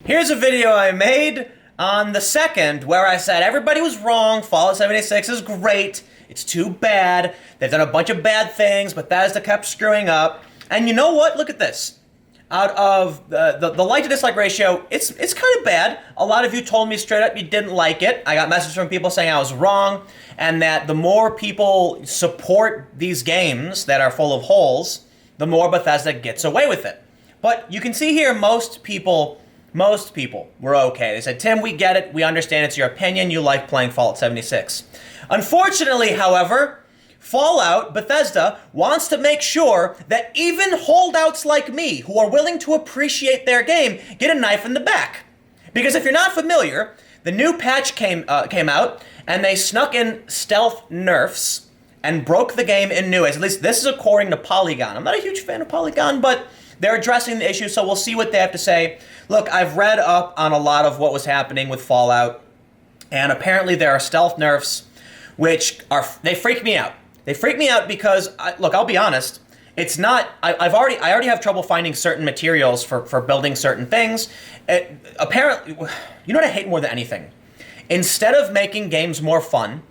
Here's a video I made on the 2nd where I said everybody was wrong, Fallout 76 is great, it's too bad, they've done a bunch of bad things, Bethesda kept screwing up, and you know what? Look at this. Out of the like to dislike ratio, it's kind of bad. A lot of you told me straight up you didn't like it. I got messages from people saying I was wrong, and that the more people support these games that are full of holes, the more Bethesda gets away with it. But you can see here most people were okay. They said, Tim, we get it. We understand it's your opinion. You like playing Fallout 76. Unfortunately, however, Fallout, Bethesda, wants to make sure that even holdouts like me, who are willing to appreciate their game, get a knife in the back. Because if you're not familiar, the new patch came out, and they snuck in stealth nerfs and broke the game in new ways. At least this is according to Polygon. I'm not a huge fan of Polygon, but they're addressing the issue, so we'll see what they have to say. Look, I've read up on a lot of what was happening with Fallout, and apparently there are stealth nerfs, which they freak me out. They freak me out because, look, I'll be honest, it's not, I already have trouble finding certain materials for building certain things. Apparently, you know what I hate more than anything? Instead of making games more fun,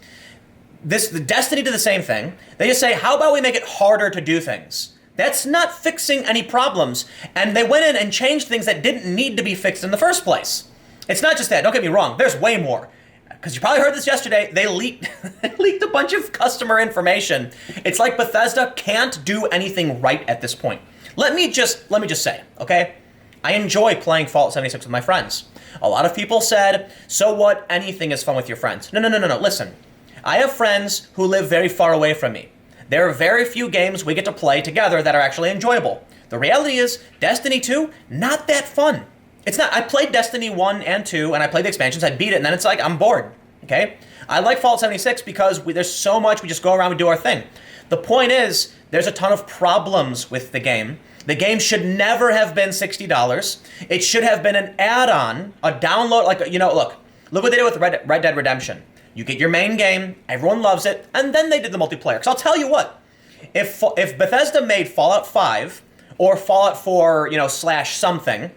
the Destiny did the same thing. They just say, how about we make it harder to do things? That's not fixing any problems. And they went in and changed things that didn't need to be fixed in the first place. It's not just that, don't get me wrong, there's way more. Because you probably heard this yesterday, they leaked a bunch of customer information. It's like Bethesda can't do anything right at this point. Let me just say, okay? I enjoy playing Fallout 76 with my friends. A lot of people said, so what, anything is fun with your friends. No, listen. I have friends who live very far away from me. There are very few games we get to play together that are actually enjoyable. The reality is, Destiny 2, not that fun. It's not. I played Destiny 1 and 2, and I played the expansions, I beat it, and then it's like, I'm bored, okay? I like Fallout 76 because there's so much, we just go around and do our thing. The point is, there's a ton of problems with the game. The game should never have been $60. It should have been an add-on, a download, like, look what they did with Red Dead Redemption. You get your main game, everyone loves it, and then they did the multiplayer. Because I'll tell you what, if Bethesda made Fallout 5, or Fallout 4, slash something,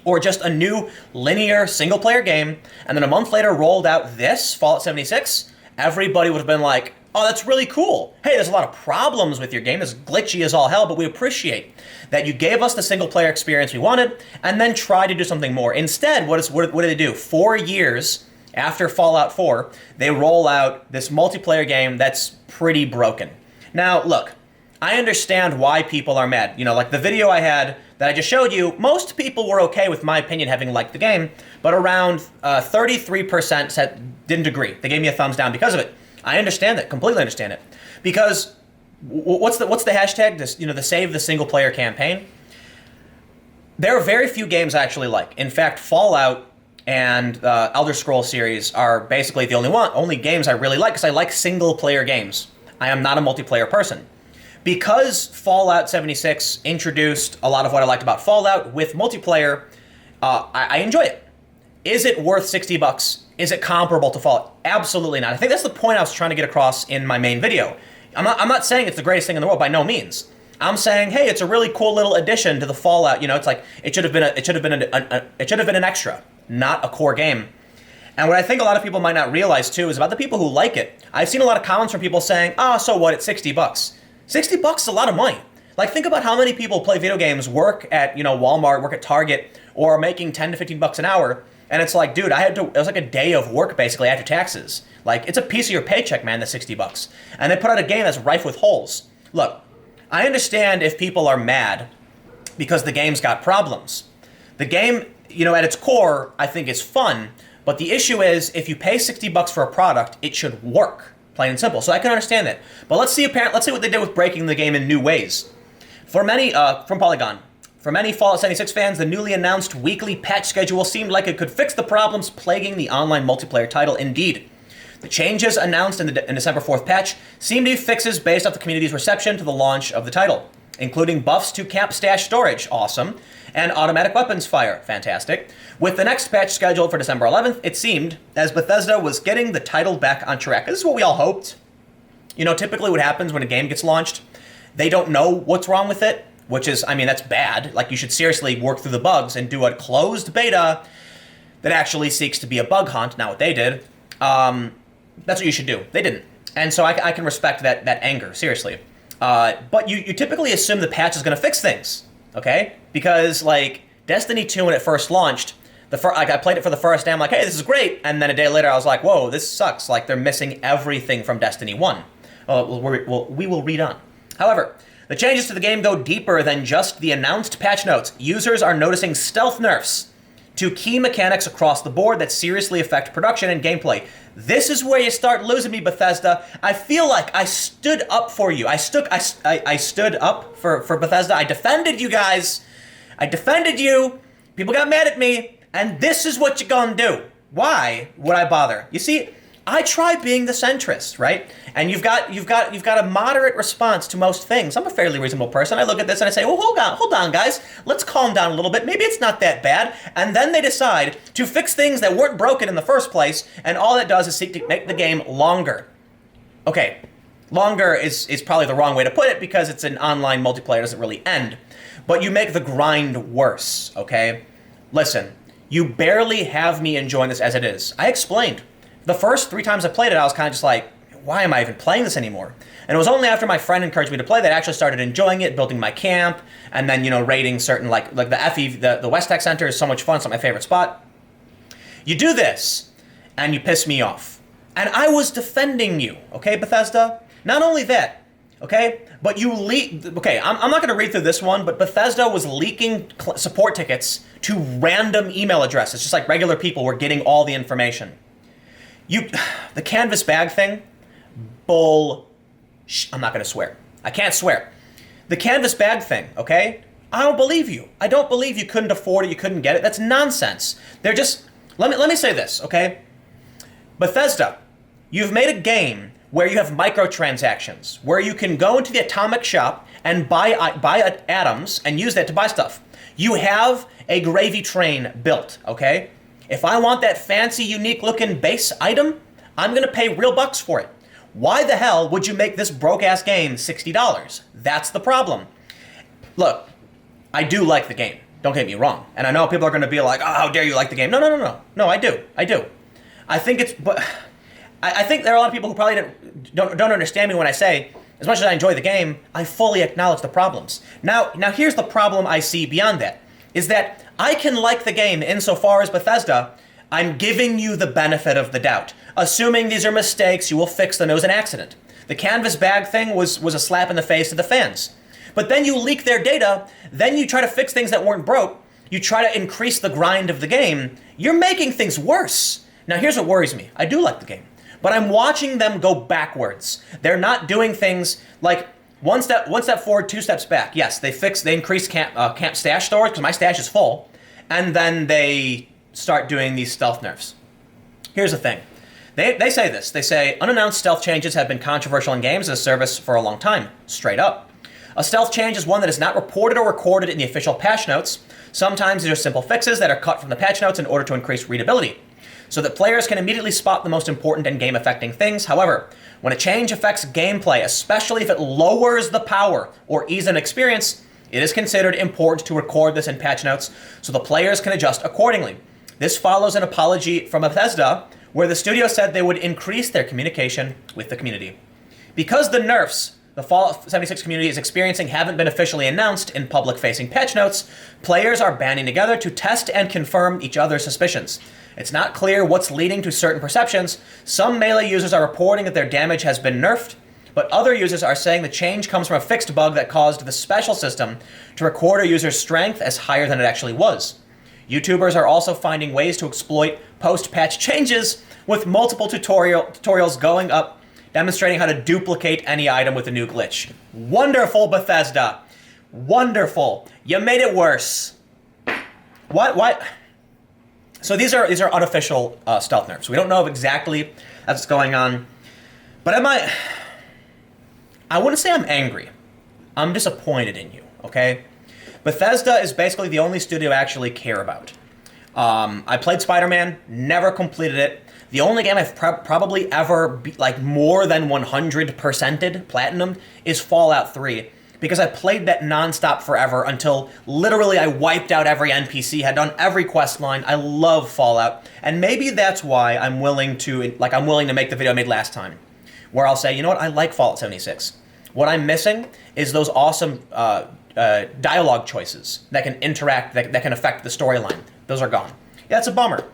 or just a new linear single-player game, and then a month later rolled out this, Fallout 76, everybody would have been like, oh, that's really cool. Hey, there's a lot of problems with your game, it's glitchy as all hell, but we appreciate that you gave us the single-player experience we wanted, and then tried to do something more. Instead, what did they do? 4 years after Fallout 4, they roll out this multiplayer game that's pretty broken. Now, look, I understand why people are mad. Like the video I had that I just showed you, most people were okay with my opinion having liked the game, but around 33% didn't agree. They gave me a thumbs down because of it. I understand that, completely understand it. Because what's the hashtag? The save the single player campaign. There are very few games I actually like. In fact, Fallout and the Elder Scrolls series are basically the only games I really like because I like single-player games. I am not a multiplayer person. Because Fallout 76 introduced a lot of what I liked about Fallout with multiplayer, I enjoy it. Is it worth $60? Is it comparable to Fallout? Absolutely not. I think that's the point I was trying to get across in my main video. I'm not saying it's the greatest thing in the world, by no means. I'm saying, hey, it's a really cool little addition to the Fallout. It's like it should have been an extra, not a core game. And what I think a lot of people might not realize too is about the people who like it. I've seen a lot of comments from people saying, so what, it's $60. $60 is a lot of money. Like, think about how many people play video games, work at, Walmart, work at Target, or are making 10 to 15 bucks an hour. And it's like, dude, it was like a day of work basically after taxes. Like, it's a piece of your paycheck, man, that's $60. And they put out a game that's rife with holes. Look, I understand if people are mad because the game's got problems. The game, at its core, I think is fun. But the issue is, if you pay $60 for a product, it should work. Plain and simple. So I can understand that. But let's see what they did with breaking the game in new ways. For many, from Polygon, for many Fallout 76 fans, the newly announced weekly patch schedule seemed like it could fix the problems plaguing the online multiplayer title. Indeed, the changes announced in December 4th patch seem to be fixes based off the community's reception to the launch of the title, including buffs to camp stash storage, awesome, and automatic weapons fire, fantastic. With the next patch scheduled for December 11th, it seemed as Bethesda was getting the title back on track. This is what we all hoped. Typically what happens when a game gets launched, they don't know what's wrong with it, which is, I mean, that's bad. Like, you should seriously work through the bugs and do a closed beta that actually seeks to be a bug hunt, not what they did. That's what you should do. They didn't. And so I can respect that anger, seriously. But you typically assume the patch is going to fix things, okay? Because, like, Destiny 2, when it first launched, I played it for the first day, I'm like, hey, this is great. And then a day later, I was like, whoa, this sucks. Like, they're missing everything from Destiny 1. We will read on. However, the changes to the game go deeper than just the announced patch notes. Users are noticing stealth nerfs to key mechanics across the board that seriously affect production and gameplay. This is where you start losing me, Bethesda. I feel like I stood up for you. I stood up for Bethesda. I defended you guys. I defended you. People got mad at me. And this is what you're gonna do. Why would I bother? You see, I try being the centrist, right? And you've got a moderate response to most things. I'm a fairly reasonable person. I look at this and I say, well, hold on, guys. Let's calm down a little bit. Maybe it's not that bad. And then they decide to fix things that weren't broken in the first place, and all it does is seek to make the game longer. Okay, longer is probably the wrong way to put it because it's an online multiplayer, it doesn't really end. But you make the grind worse, okay? Listen, you barely have me enjoying this as it is. I explained. The first 3 times I played it, I was kind of just like, why am I even playing this anymore? And it was only after my friend encouraged me to play that I actually started enjoying it, building my camp, and then, raiding certain, like the FE, the West Tech Center is so much fun. It's my favorite spot. You do this, and you piss me off. And I was defending you, okay, Bethesda? Not only that, okay, but you okay, I'm not going to read through this one, but Bethesda was leaking support tickets to random email addresses, just like regular people were getting all the information. The canvas bag thing, I'm not going to swear. I can't swear. The canvas bag thing, okay? I don't believe you. I don't believe you couldn't afford it, you couldn't get it. That's nonsense. They're just, let me say this, okay? Bethesda, you've made a game where you have microtransactions, where you can go into the atomic shop and buy atoms and use that to buy stuff. You have a gravy train built, okay? If I want that fancy, unique-looking base item, I'm going to pay real bucks for it. Why the hell would you make this broke-ass game $60? That's the problem. Look, I do like the game. Don't get me wrong. And I know people are going to be like, oh, how dare you like the game. No. No, I do. I think it's... But I think there are a lot of people who probably don't understand me when I say, as much as I enjoy the game, I fully acknowledge the problems. Now here's the problem I see beyond that, is that I can like the game insofar as Bethesda, I'm giving you the benefit of the doubt. Assuming these are mistakes, you will fix them. It was an accident. The canvas bag thing was a slap in the face to the fans. But then you leak their data, then you try to fix things that weren't broke, you try to increase the grind of the game, you're making things worse. Now here's what worries me. I do like the game. But I'm watching them go backwards. They're not doing things like one step forward, 2 steps back. Yes, they increase camp stash storage because my stash is full, and then they start doing these stealth nerfs. Here's the thing. They say this. They say unannounced stealth changes have been controversial in games as a service for a long time. Straight up. A stealth change is one that is not reported or recorded in the official patch notes. Sometimes these are simple fixes that are cut from the patch notes in order to increase readability, so that players can immediately spot the most important and game-affecting things. However, when a change affects gameplay, especially if it lowers the power or ease an experience, it is considered important to record this in patch notes so the players can adjust accordingly. This follows an apology from Bethesda, where the studio said they would increase their communication with the community. Because the nerfs the Fallout 76 community is experiencing haven't been officially announced in public-facing patch notes, players are banding together to test and confirm each other's suspicions. It's not clear what's leading to certain perceptions. Some Melee users are reporting that their damage has been nerfed, but other users are saying the change comes from a fixed bug that caused the special system to record a user's strength as higher than it actually was. YouTubers are also finding ways to exploit post-patch changes, with multiple tutorials going up demonstrating how to duplicate any item with a new glitch. Wonderful, Bethesda. Wonderful. You made it worse. What? So these are unofficial stealth nerfs. We don't know exactly what's going on. But I wouldn't say I'm angry. I'm disappointed in you, okay? Bethesda is basically the only studio I actually care about. I played Spider-Man, never completed it. The only game I've probably ever more than 100%ed platinum is Fallout 3, because I played that nonstop forever until literally I wiped out every NPC, had done every quest line. I love Fallout, and maybe that's why I'm willing to make the video I made last time, where I'll say, you know what, I like Fallout 76. What I'm missing is those awesome dialogue choices that can interact, that can affect the storyline. Those are gone. Yeah, it's a bummer.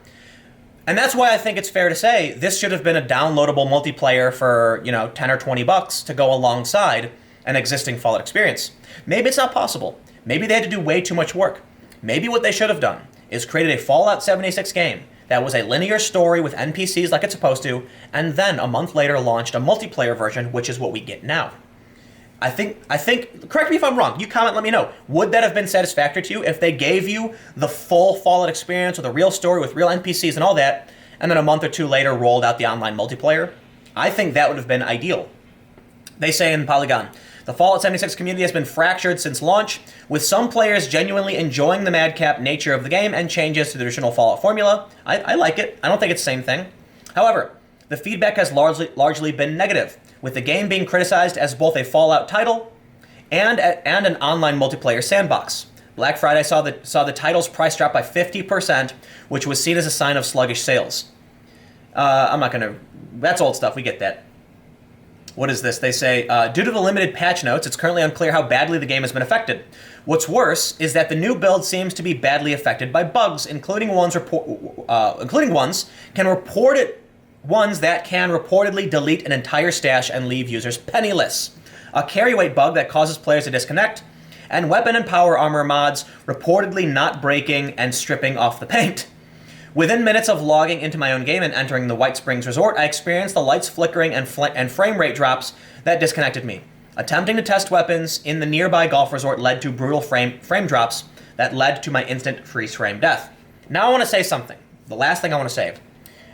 And that's why I think it's fair to say this should have been a downloadable multiplayer for, 10 or 20 bucks to go alongside an existing Fallout experience. Maybe it's not possible. Maybe they had to do way too much work. Maybe what they should have done is created a Fallout 76 game that was a linear story with NPCs like it's supposed to, and then a month later launched a multiplayer version, which is what we get now. I think, correct me if I'm wrong, you comment, let me know. Would that have been satisfactory to you if they gave you the full Fallout experience with a real story, with real NPCs and all that, and then a month or two later rolled out the online multiplayer? I think that would have been ideal. They say in Polygon, the Fallout 76 community has been fractured since launch, with some players genuinely enjoying the madcap nature of the game and changes to the traditional Fallout formula. I like it. I don't think it's the same thing. However, the feedback has largely been negative, with the game being criticized as both a Fallout title and an online multiplayer sandbox. Black Friday saw the title's price drop by 50%, which was seen as a sign of sluggish sales. That's old stuff, we get that. What is this? They say, due to the limited patch notes, it's currently unclear how badly the game has been affected. What's worse is that the new build seems to be badly affected by bugs, including ones that can reportedly delete an entire stash and leave users penniless, a carry weight bug that causes players to disconnect, and weapon and power armor mods reportedly not breaking and stripping off the paint. Within minutes of logging into my own game and entering the White Springs Resort, I experienced the lights flickering and frame rate drops that disconnected me. Attempting to test weapons in the nearby golf resort led to brutal frame drops that led to my instant freeze frame death. Now I want to say something. The last thing I want to say.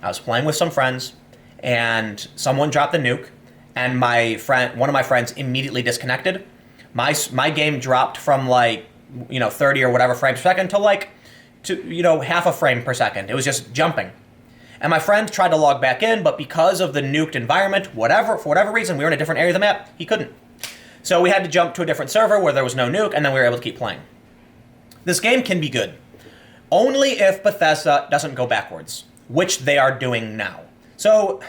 I was playing with some friends, and someone dropped the nuke, and one of my friends immediately disconnected. My game dropped from 30 or whatever frames per second to half a frame per second. It was just jumping. And my friend tried to log back in, but because of the nuked environment, for whatever reason, we were in a different area of the map, he couldn't. So we had to jump to a different server where there was no nuke, and then we were able to keep playing. This game can be good, only if Bethesda doesn't go backwards, which they are doing now. So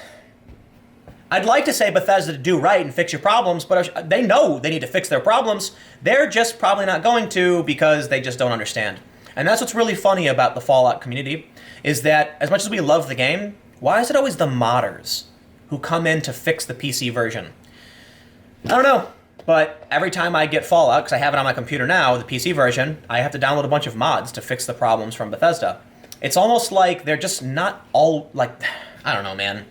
I'd like to say Bethesda to do right and fix your problems, but they know they need to fix their problems. They're just probably not going to because they just don't understand. And that's what's really funny about the Fallout community, is that as much as we love the game, why is it always the modders who come in to fix the PC version? I don't know, but every time I get Fallout, because I have it on my computer now, the PC version, I have to download a bunch of mods to fix the problems from Bethesda. It's almost like they're just not all, I don't know, man.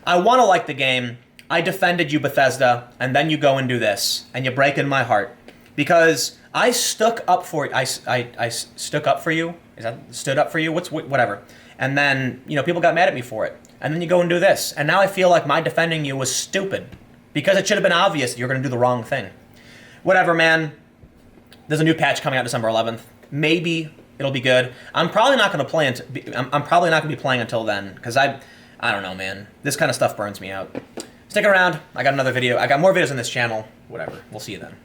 I want to like the game. I defended you, Bethesda, and then you go and do this, and you're breaking my heart. Because I stuck up for I stuck up for you. Is that stood up for you? Whatever. And then, people got mad at me for it. And then you go and do this. And now I feel like my defending you was stupid. Because it should have been obvious that you're going to do the wrong thing. Whatever, man. There's a new patch coming out December 11th. Maybe it'll be good. I'm probably not going to play I'm probably not going to be playing until then, because I don't know, man. This kind of stuff burns me out. Stick around. I got another video. I got more videos on this channel. Whatever. We'll see you then.